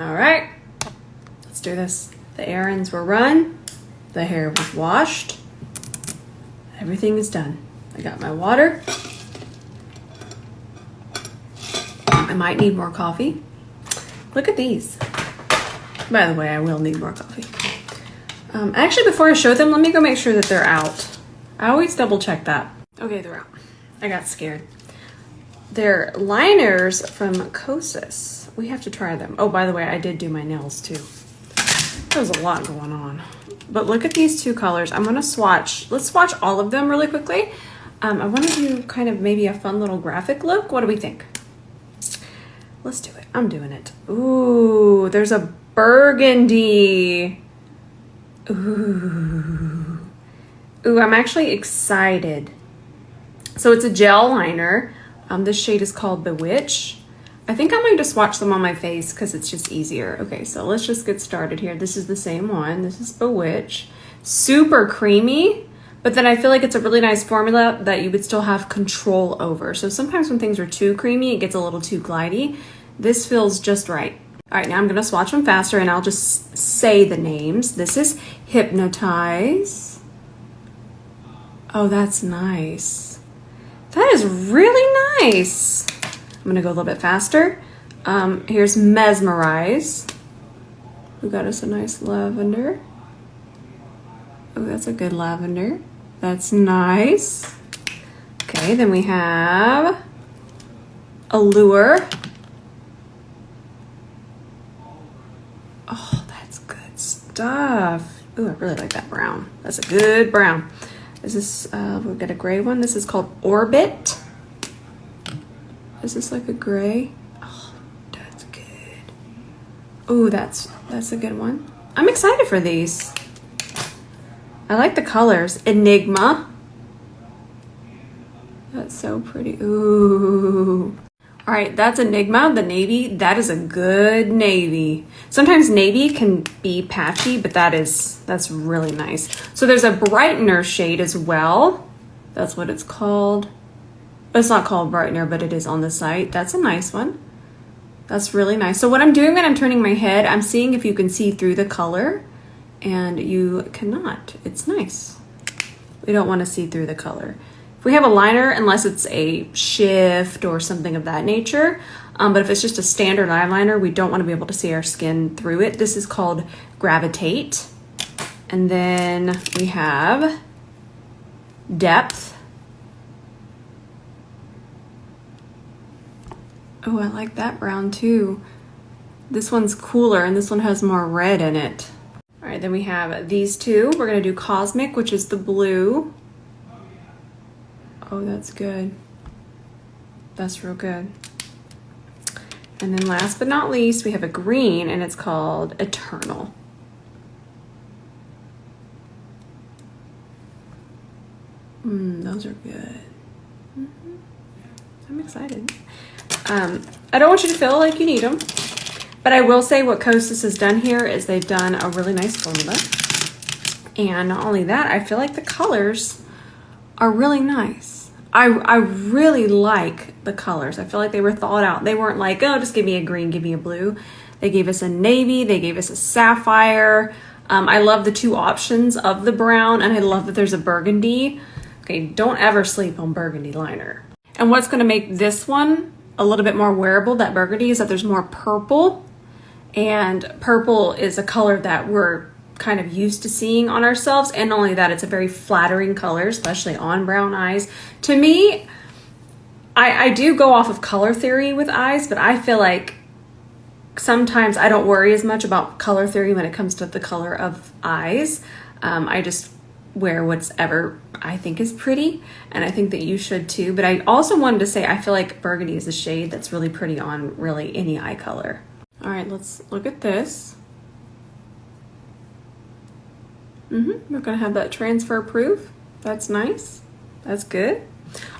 All right, let's do this. The errands were run, the hair was washed, everything is done. I got my water. I might need more coffee. Look at these. By the way, I will need more coffee. Actually, before I show them, let me go make sure that they're out. I always double check that. Okay, they're out. I got scared. They're liners from Kosis. We have to try them. Oh, by the way, I did do my nails too. There was a lot going on. But look at these two colors. I'm gonna swatch. Let's swatch all of them really quickly. I want to do kind of maybe a fun little graphic look. What do we think? Let's do it. I'm doing it. Ooh, there's a burgundy. Ooh. Ooh, I'm actually excited. So it's a gel liner. This shade is called Bewitch. I think I'm going to swatch them on my face because it's just easier. Okay, so let's just get started here. This is the same one. This is Bewitch. Super creamy, but then I feel like it's a really nice formula that you would still have control over. So sometimes when things are too creamy, it gets a little too glidey. This feels just right. All right, now I'm going to swatch them faster and I'll just say the names. This is Hypnotize. Oh, that's nice. That is really nice. I'm gonna go a little bit faster. Here's Mesmerize. We got us a nice lavender. Oh, that's a good lavender. That's nice. Okay, then we have Allure. Oh, that's good stuff. Oh, I really like that brown. That's a good brown. Is this, we've got a gray one. This is called Orbit. Is this like a gray? Oh, that's good. Oh, that's a good one. I'm excited for these. I like the colors. Enigma. That's so pretty. Ooh. All right, that's Enigma, the navy. That is a good navy. Sometimes navy can be patchy, but that's really nice. So there's a brightener shade as well. That's what it's called. It's not called brightener, but it is on the site. That's a nice one. That's really nice. So what I'm doing when I'm turning my head, I'm seeing if you can see through the color, and you cannot. It's nice. We don't want to see through the color. If we have a liner, unless it's a shift or something of that nature, but if it's just a standard eyeliner, we don't want to be able to see our skin through it. This is called Gravitate. And then we have Depth. Oh, I like that brown too. This one's cooler and this one has more red in it. All right, then we have these two. We're gonna do Cosmic, which is the blue. Oh, that's good. That's real good. And then last but not least, we have a green and it's called Eternal. Those are good. I'm excited. I don't want you to feel like you need them, but I will say what Kosis has done here is they've done a really nice formula. And not only that, I feel like the colors are really nice. I really like the colors. I feel like they were thought out. They weren't like, oh, just give me a green, give me a blue. They gave us a navy, they gave us a sapphire. I love the two options of the brown, and I love that there's a burgundy. Okay, don't ever sleep on burgundy liner. And what's gonna make this one a little bit more wearable, that burgundy, is that there's more purple. And purple is a color that we're kind of used to seeing on ourselves. And not only that, it's a very flattering color, especially on brown eyes. To me, I do go off of color theory with eyes, but I feel like sometimes I don't worry as much about color theory when it comes to the color of eyes. I just wear whatever I think is pretty, and I think that you should too. But I also wanted to say I feel like burgundy is a shade that's really pretty on really any eye color. All right, let's look at this. We're gonna have that transfer proof. That's nice. That's good.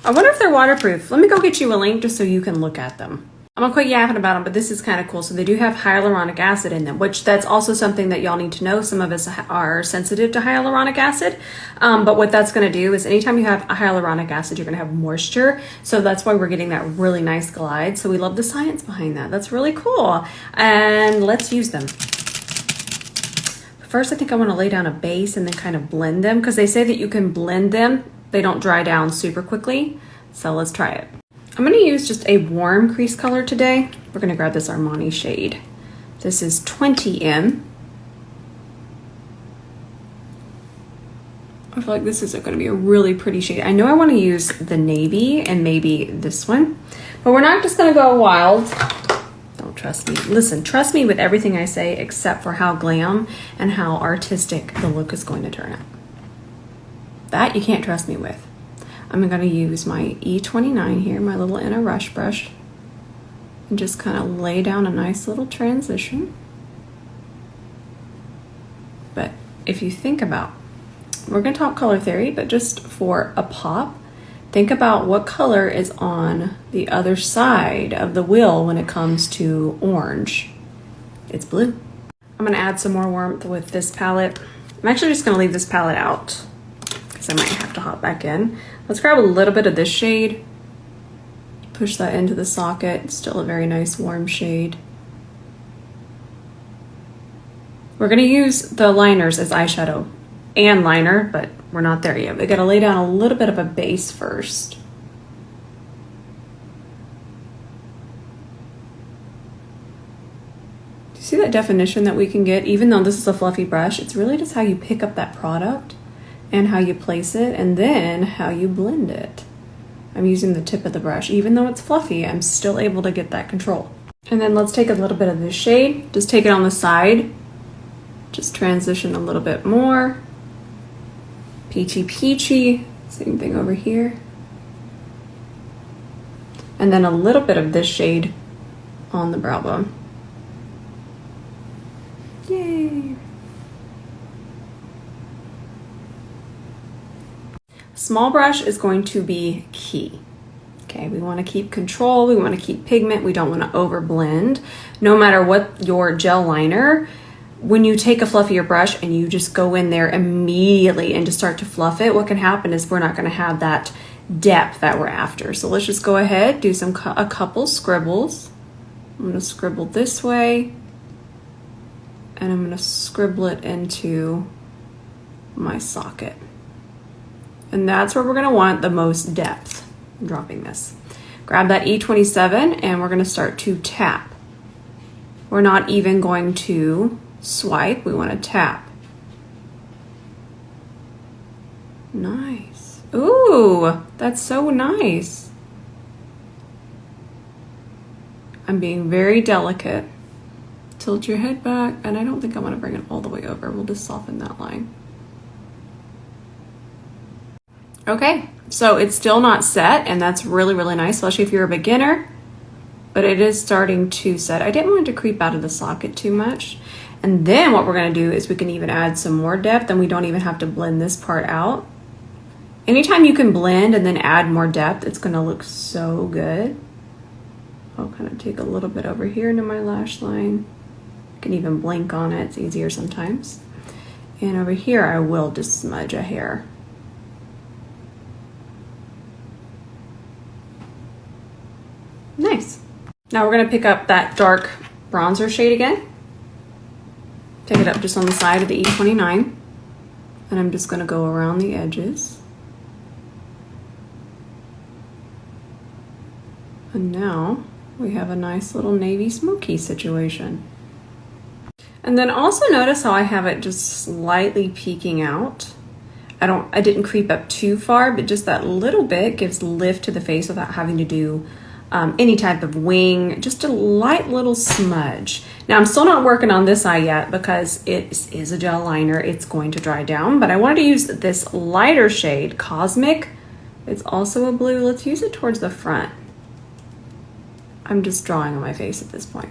I wonder if they're waterproof. Let me go get you a link just so you can look at them. I'm gonna quit yapping about them, but this is kind of cool. So they do have hyaluronic acid in them, which that's also something that y'all need to know. Some of us are sensitive to hyaluronic acid, but what that's gonna do is anytime you have a hyaluronic acid, you're gonna have moisture. So that's why we're getting that really nice glide. So we love the science behind that. That's really cool. And let's use them. First, I think I wanna lay down a base and then kind of blend them because they say that you can blend them. They don't dry down super quickly. So let's try it. I'm gonna use just a warm crease color today. We're gonna grab this Armani shade. This is 20M. I feel like this is gonna be a really pretty shade. I know I wanna use the navy and maybe this one, but we're not just gonna go wild. Don't trust me. Listen, trust me with everything I say except for how glam and how artistic the look is going to turn out. That you can't trust me with. I'm going to use my E29 here, my little inner rush brush, and just kind of lay down a nice little transition. But if you think about, we're going to talk color theory, but just for a pop, think about what color is on the other side of the wheel when it comes to orange. It's blue. I'm going to add some more warmth with this palette. I'm actually just going to leave this palette out because I might have to hop back in. Let's grab a little bit of this shade, push that into the socket. It's still a very nice warm shade. We're gonna use the liners as eyeshadow and liner, but we're not there yet. We gotta lay down a little bit of a base first. Do you see that definition that we can get? Even though this is a fluffy brush, it's really just how you pick up that product and how you place it, and then how you blend it. I'm using the tip of the brush. Even though it's fluffy, I'm still able to get that control. And then let's take a little bit of this shade, just take it on the side, just transition a little bit more. Peachy peachy, same thing over here. And then a little bit of this shade on the brow bone. Yay! Small brush is going to be key. Okay, we want to keep control, we want to keep pigment, we don't want to over blend. No matter what your gel liner, when you take a fluffier brush and you just go in there immediately and just start to fluff it, what can happen is we're not going to have that depth that we're after. So let's just go ahead, do a couple scribbles. I'm going to scribble this way, and I'm going to scribble it into my socket. And that's where we're gonna want the most depth. I'm dropping this. Grab that E27 and we're gonna start to tap. We're not even going to swipe, we wanna tap. Nice. Ooh, that's so nice. I'm being very delicate. Tilt your head back, and I don't think I wanna bring it all the way over. We'll just soften that line. Okay, so it's still not set, and that's really, really nice, especially if you're a beginner, but it is starting to set. I didn't want it to creep out of the socket too much. And then what we're gonna do is we can even add some more depth, and we don't even have to blend this part out. Anytime you can blend and then add more depth, it's gonna look so good. I'll kind of take a little bit over here into my lash line. I can even blink on it, it's easier sometimes. And over here, I will just smudge a hair. Nice. Now we're gonna pick up that dark bronzer shade again. Take it up just on the side of the E29. And I'm just gonna go around the edges. And now we have a nice little navy smoky situation. And then also notice how I have it just slightly peeking out. I didn't creep up too far, but just that little bit gives lift to the face without having to do any type of wing, just a light little smudge. Now I'm still not working on this eye yet because it is a gel liner. It's going to dry down, but I wanted to use this lighter shade, Cosmic. It's also a blue. Let's use it towards the front. I'm just drawing on my face at this point.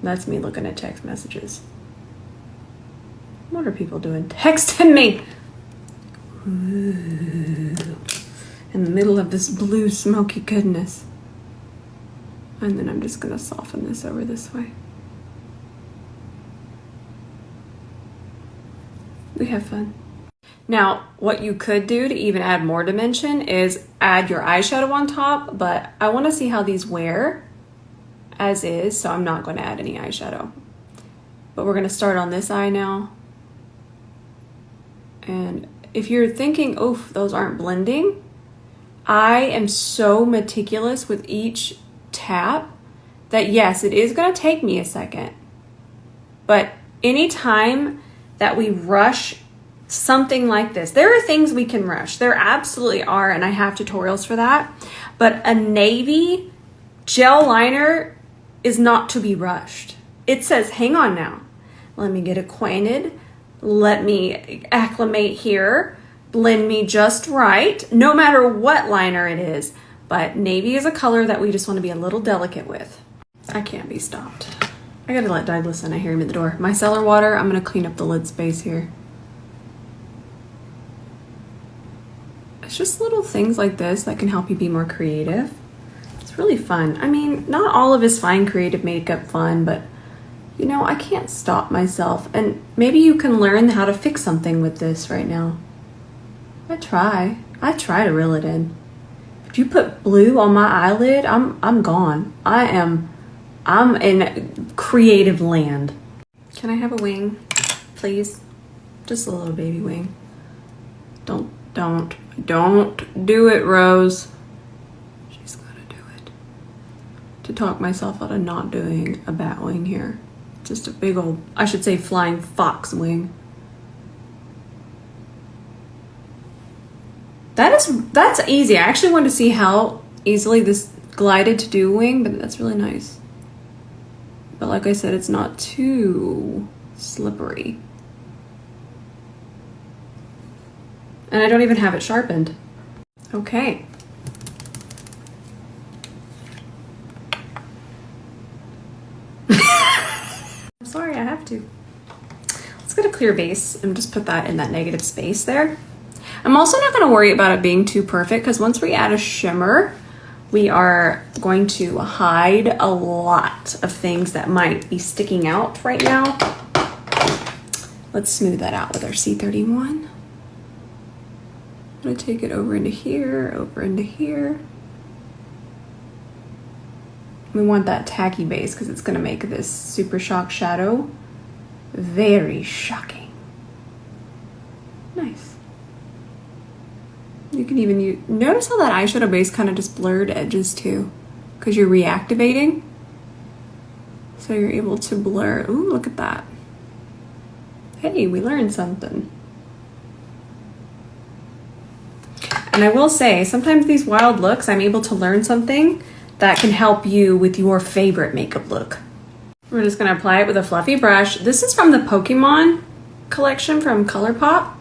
That's me looking at text messages. What are people doing? Texting me. Ooh. in the middle of this blue smoky goodness. And then I'm just gonna soften this over this way. We have fun. Now, what you could do to even add more dimension is add your eyeshadow on top, but I wanna see how these wear as is, so I'm not gonna add any eyeshadow. But we're gonna start on this eye now. And if you're thinking, oof, those aren't blending, I am so meticulous with each tap that yes, it is gonna take me a second. But anytime that we rush something like this, there are things we can rush. There absolutely are, and I have tutorials for that. But a navy gel liner is not to be rushed. It says, hang on now. Let me get acquainted. Let me acclimate here. Blend me just right, no matter what liner it is. But navy is a color that we just want to be a little delicate with. I can't be stopped. I gotta let Douglas in. I hear him at the door. My cellar water, I'm gonna clean up the lid space here. It's just little things like this that can help you be more creative. It's really fun. I mean, not all of us find creative makeup fun, but you know, I can't stop myself. And maybe you can learn how to fix something with this right now. I try to reel it in. If you put blue on my eyelid, I'm gone. I'm in creative land. Can I have a wing, please? Just a little baby wing. Don't do it, Rose. She's gotta do it. To talk myself out of not doing a bat wing here. Just a big old, I should say flying fox wing. That's easy. I actually wanted to see how easily this glided to do a wing, but that's really nice. But like I said, it's not too slippery. And I don't even have it sharpened. Okay. I'm sorry, I have to. Let's get a clear base and just put that in that negative space there. I'm also not going to worry about it being too perfect because once we add a shimmer, we are going to hide a lot of things that might be sticking out right now. Let's smooth that out with our C31. I'm going to take it over into here, over into here. We want that tacky base because it's going to make this super shock shadow very shocking. Nice. You can even notice how that eyeshadow base kind of just blurred edges too, because you're reactivating. So you're able to blur. Ooh, look at that. Hey, we learned something. And I will say, sometimes these wild looks, I'm able to learn something that can help you with your favorite makeup look. We're just gonna apply it with a fluffy brush. This is from the Pokemon collection from ColourPop.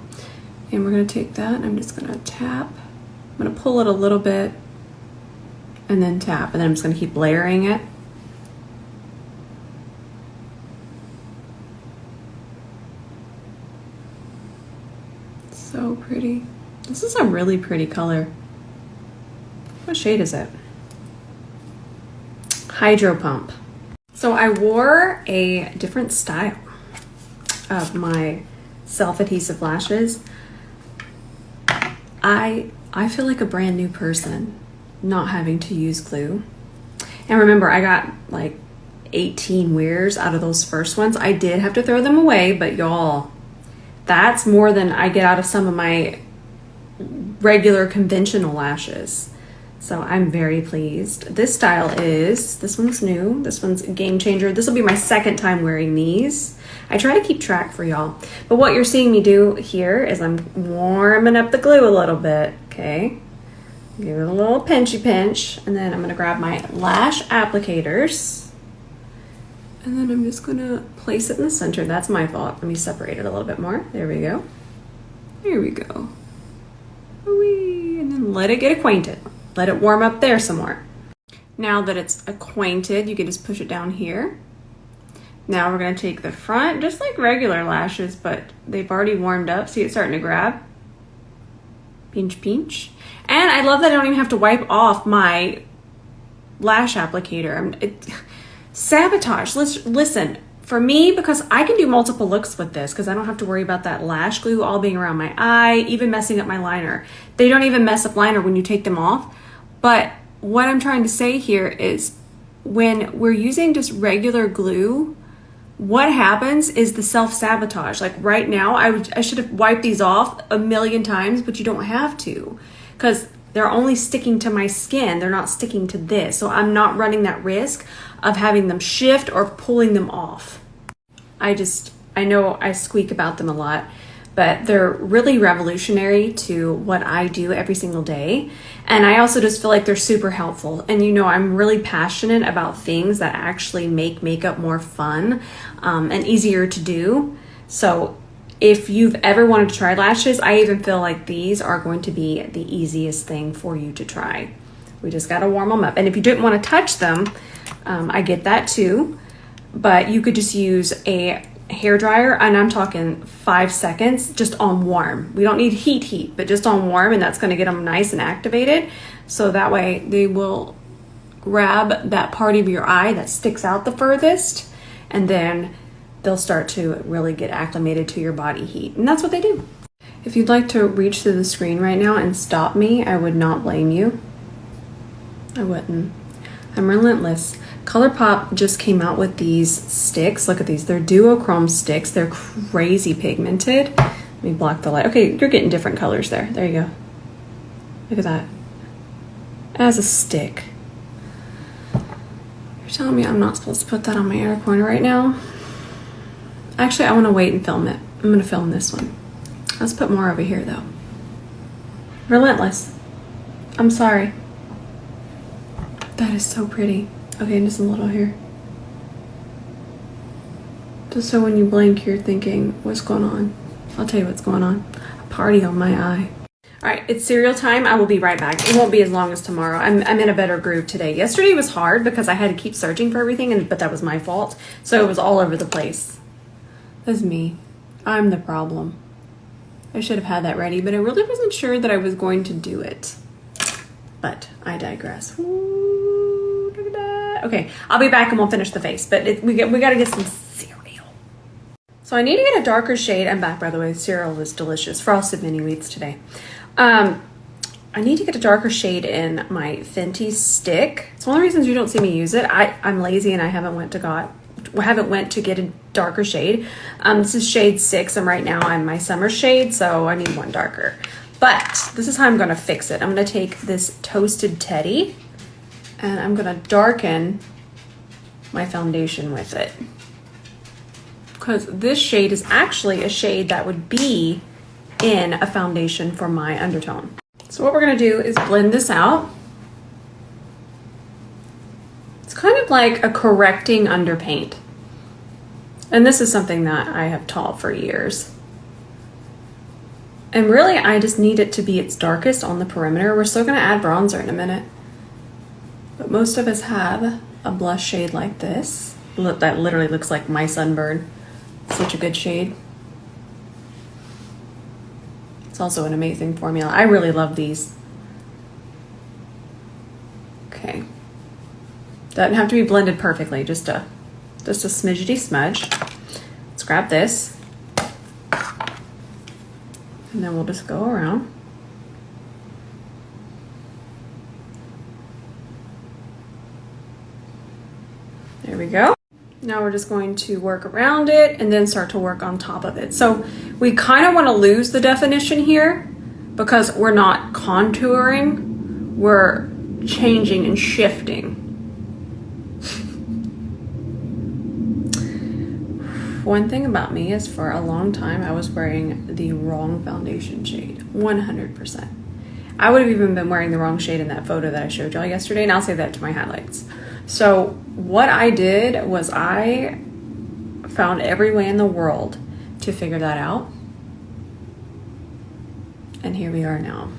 And we're gonna take that and I'm just gonna tap. I'm gonna pull it a little bit and then tap, and then I'm just gonna keep layering it. So pretty. This is a really pretty color. What shade is it? Hydro Pump. So I wore a different style of my self-adhesive lashes. I feel like a brand new person not having to use glue. And remember, I got like 18 wears out of those first ones. I did have to throw them away, but y'all, that's more than I get out of some of my regular conventional lashes. So I'm very pleased. This style is, this one's new. This one's a game changer. This will be my second time wearing these. I try to keep track for y'all. But what you're seeing me do here is I'm warming up the glue a little bit, okay? Give it a little pinchy pinch. And then I'm gonna grab my lash applicators. And then I'm just gonna place it in the center. That's my fault. Let me separate it a little bit more. There we go. Here we go. Whee! And then let it get acquainted. Let it warm up there some more. Now that it's acquainted, you can just push it down here. Now we're gonna take the front, just like regular lashes, but they've already warmed up. See it starting to grab? Pinch, pinch. And I love that I don't even have to wipe off my lash applicator. Sabotage. Listen, for me, because I can do multiple looks with this because I don't have to worry about that lash glue all being around my eye, even messing up my liner. They don't even mess up liner when you take them off. But what I'm trying to say here is when we're using just regular glue, what happens is the self-sabotage. Like right now, I should have wiped these off a million times, but you don't have to because they're only sticking to my skin. They're not sticking to this. So I'm not running that risk of having them shift or pulling them off. I know I squeak about them a lot, but they're really revolutionary to what I do every single day. And I also just feel like they're super helpful. And you know, I'm really passionate about things that actually make makeup more fun and easier to do. So if you've ever wanted to try lashes, I even feel like these are going to be the easiest thing for you to try. We just got to warm them up. And if you didn't want to touch them, I get that too. But you could just use a hair dryer, and I'm talking 5 seconds just on warm. We don't need heat, but just on warm, and that's going to get them nice and activated. So that way they will grab that part of your eye that sticks out the furthest, and then they'll start to really get acclimated to your body heat. And that's what they do. If you'd like to reach through the screen right now and stop me, I would not blame you. I wouldn't. I'm relentless. ColourPop just came out with these sticks. Look at these. They're duochrome sticks. They're crazy pigmented. Let me block the light. Okay, you're getting different colors there. There you go. Look at that. As a stick. You're telling me I'm not supposed to put that on my inner corner right now? Actually, I want to wait and film it. I'm going to film this one. Let's put more over here, though. Relentless. I'm sorry. That is so pretty. Okay, and just a little here. Just so when you blink, you're thinking, what's going on? I'll tell you what's going on. A party on my eye. All right, it's cereal time. I will be right back. It won't be as long as tomorrow. I'm in a better groove today. Yesterday was hard because I had to keep searching for everything, but that was my fault. So it was all over the place. That's me. I'm the problem. I should have had that ready, but I really wasn't sure that I was going to do it. But I digress. Ooh, look at that. Okay, I'll be back and we'll finish the face, but we got to get some cereal. So I need to get a darker shade. I'm back, by the way. Cereal was delicious. Frosted mini wheats today. I need to get a darker shade in my Fenty stick. It's one of the reasons you don't see me use it. I'm lazy and I haven't went to get a darker shade. This is shade 6 and right now I'm my summer shade, so I need one darker. But this is how I'm gonna fix it. I'm gonna take this Toasted Teddy and I'm gonna darken my foundation with it. Because this shade is actually a shade that would be in a foundation for my undertone. So what we're gonna do is blend this out. It's kind of like a correcting underpaint. And this is something that I have taught for years. And really, I just need it to be its darkest on the perimeter. We're still gonna add bronzer in a minute. But most of us have a blush shade like this. Look, that literally looks like my sunburn. Such a good shade. It's also an amazing formula. I really love these. Okay. Doesn't have to be blended perfectly, just a smidgety smudge. Let's grab this. And then we'll just go around. There we go. Now we're just going to work around it and then start to work on top of it. So we kind of want to lose the definition here because we're not contouring, we're changing and shifting. One thing about me is for a long time I was wearing the wrong foundation shade, 100%. I would have even been wearing the wrong shade in that photo that I showed y'all yesterday, and I'll save that to my highlights. So what I did was I found every way in the world to figure that out. And here we are now.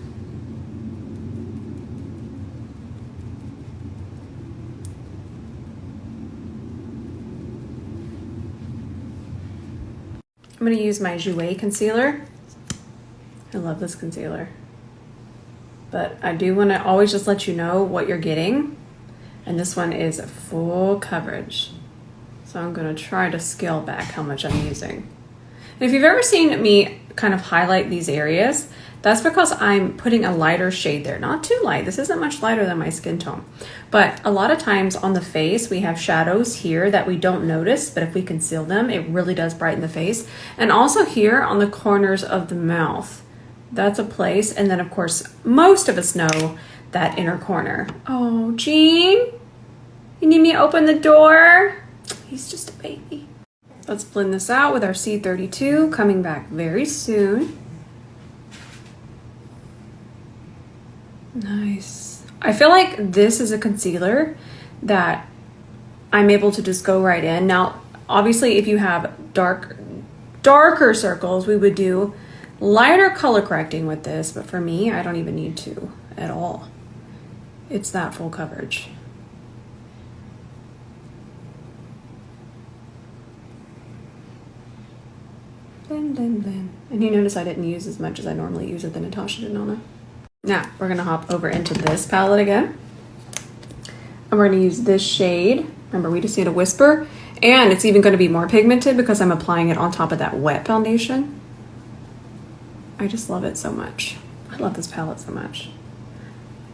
I'm going to use my Jouer concealer. I love this concealer. but I do want to always just let you know what you're getting. And this one is full coverage. So I'm going to try to scale back how much I'm using. And if you've ever seen me kind of highlight these areas, that's because I'm putting a lighter shade there. Not too light. This isn't much lighter than my skin tone. But a lot of times on the face, we have shadows here that we don't notice, but if we conceal them, it really does brighten the face. And also here on the corners of the mouth. That's a place. And then of course, most of us know that inner corner. Oh, Gene, you need me to open the door? He's just a baby. Let's blend this out with our C32, coming back very soon. Nice. I feel like this is a concealer that I'm able to just go right in. Now, obviously, if you have darker circles, we would do lighter color correcting with this, but for me, I don't even need to at all. It's that full coverage. Blend, blend, blend. And you notice I didn't use as much as I normally use it, the Natasha Denona. Now, we're gonna hop over into this palette again. And we're gonna use this shade. Remember, we just need a whisper. And it's even gonna be more pigmented because I'm applying it on top of that wet foundation. I just love it so much. I love this palette so much.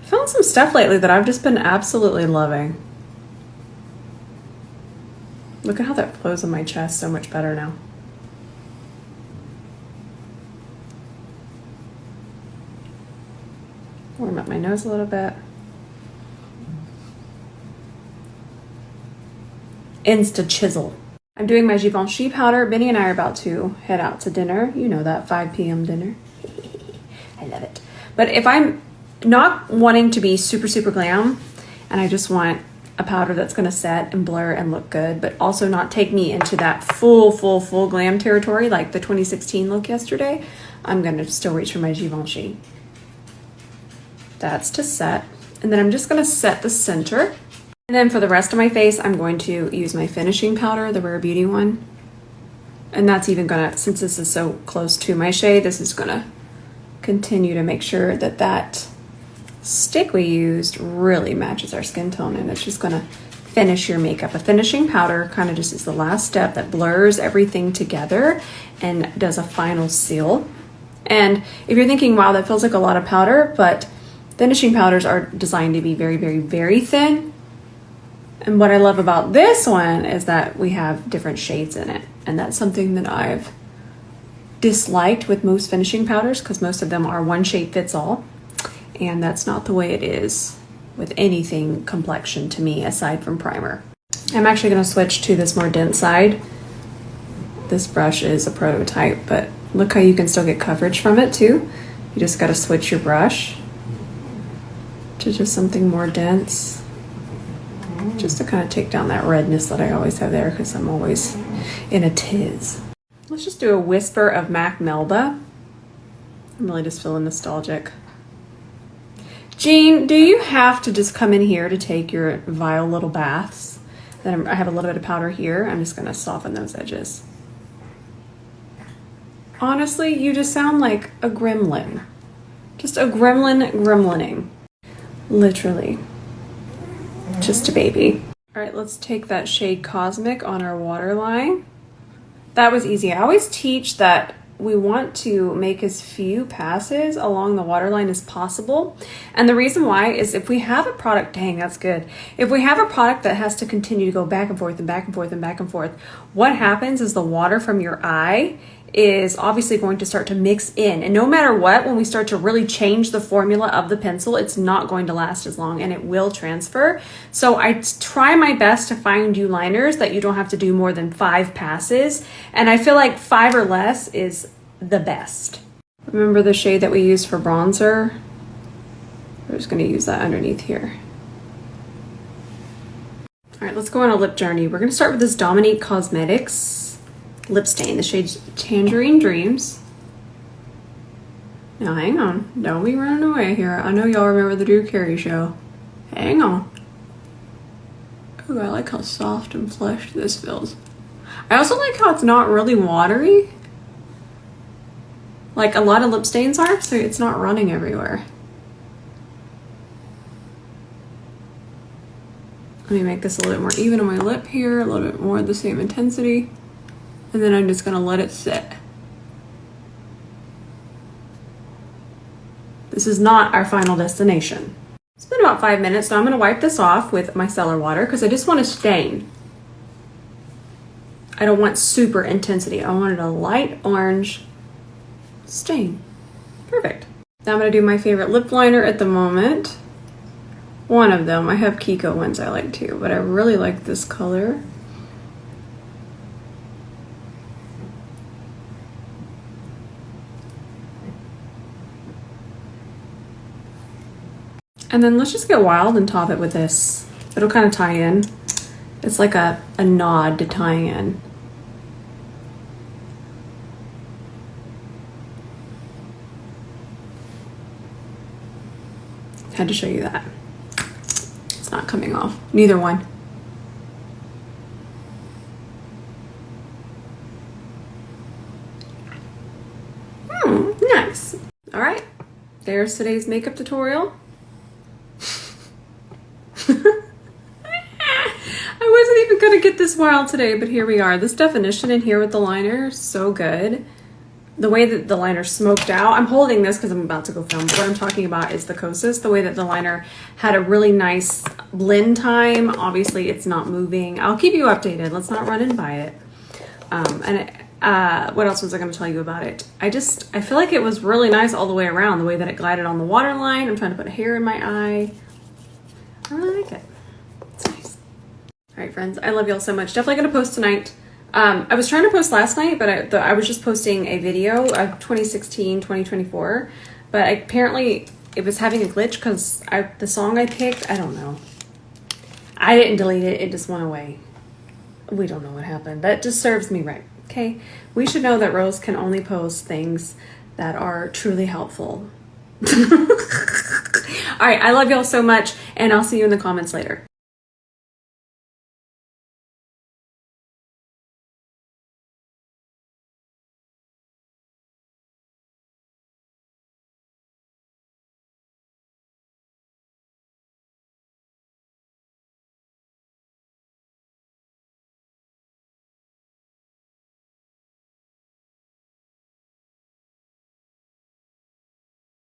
I found some stuff lately that I've just been absolutely loving. Look at how that flows on my chest so much better now. Warm up my nose a little bit. Insta chisel. I'm doing my Givenchy powder. Benny and I are about to head out to dinner. You know that 5 p.m. dinner. I love it. But if I'm not wanting to be super, super glam, and I just want a powder that's gonna set and blur and look good, but also not take me into that full glam territory like the 2016 look yesterday, I'm gonna still reach for my Givenchy. That's to set. And then I'm just gonna set the center. And then for the rest of my face, I'm going to use my finishing powder, the Rare Beauty one. And that's even gonna, since this is so close to my shade, this is gonna continue to make sure that that stick we used really matches our skin tone, and it's just gonna finish your makeup. A finishing powder kind of just is the last step that blurs everything together and does a final seal. And if you're thinking, wow, that feels like a lot of powder, but finishing powders are designed to be very, very, very thin. And what I love about this one is that we have different shades in it. And that's something that I've disliked with most finishing powders, because most of them are one shade fits all. And that's not the way it is with anything complexion to me, aside from primer. I'm actually gonna switch to this more dense side. This brush is a prototype, but look how you can still get coverage from it too. You just gotta switch your brush to just something more dense, just to kind of take down that redness that I always have there, because I'm always in a tiz. Let's just do a whisper of MAC Melba. I'm really just feeling nostalgic. Jean, do you have to just come in here to take your vile little baths? Then I have a little bit of powder here. I'm just gonna soften those edges. Honestly, you just sound like a gremlin. Just a gremlin gremlining. Literally. Just a baby. All right, let's take that shade Cosmic on our waterline. That was easy. I always teach that we want to make as few passes along the waterline as possible. And the reason why is if we have a product, dang, that's good. If we have a product that has to continue to go back and forth and back and forth and back and forth, what happens is the water from your eye is obviously going to start to mix in. And no matter what, when we start to really change the formula of the pencil, it's not going to last as long and it will transfer. So I try my best to find you liners that you don't have to do more than 5 passes. And I feel like 5 or less is the best. Remember the shade that we used for bronzer? We're just gonna use that underneath here. All right, let's go on a lip journey. We're gonna start with this Dominique Cosmetics lip stain. The shade's Tangerine Dreams. Now hang on, don't be running away here. I know y'all remember the Drew Carey show. Hang on. Ooh, I like how soft and flush this feels. I also like how it's not really watery, like a lot of lip stains are, so it's not running everywhere. Let me make this a little bit more even on my lip here, a little bit more of the same intensity. And then I'm just gonna let it sit. This is not our final destination. It's been about 5 minutes, so I'm gonna wipe this off with my cellar water because I just want to stain. I don't want super intensity. I wanted a light orange stain. Perfect. Now I'm gonna do my favorite lip liner at the moment. One of them. I have Kiko ones I like too, but I really like this color. And then let's just get wild and top it with this. It'll kind of tie in. It's like a nod to tying in. Had to show you that. It's not coming off. Neither one. Nice. All right. There's today's makeup tutorial. I wasn't even gonna get this wild today, but here we are. This definition in here with the liner is so good. The way that the liner smoked out, I'm holding this because I'm about to go film, but what I'm talking about is the Kosis. The way that the liner had a really nice blend time. Obviously it's not moving. I'll keep you updated. Let's not run and buy it. What else was I going to tell you about it? I feel like it was really nice all the way around, the way that it glided on the waterline. I'm trying to put hair in my eye. I really like it. It's nice. All right, friends, I love y'all so much. Definitely going to post tonight. I was trying to post last night, but I was just posting a video of 2016, 2024, but apparently it was having a glitch because the song I picked, I don't know. I didn't delete it. It just went away. We don't know what happened. That just serves me right. Okay, we should know that Rose can only post things that are truly helpful. All right, I love y'all so much, and I'll see you in the comments later.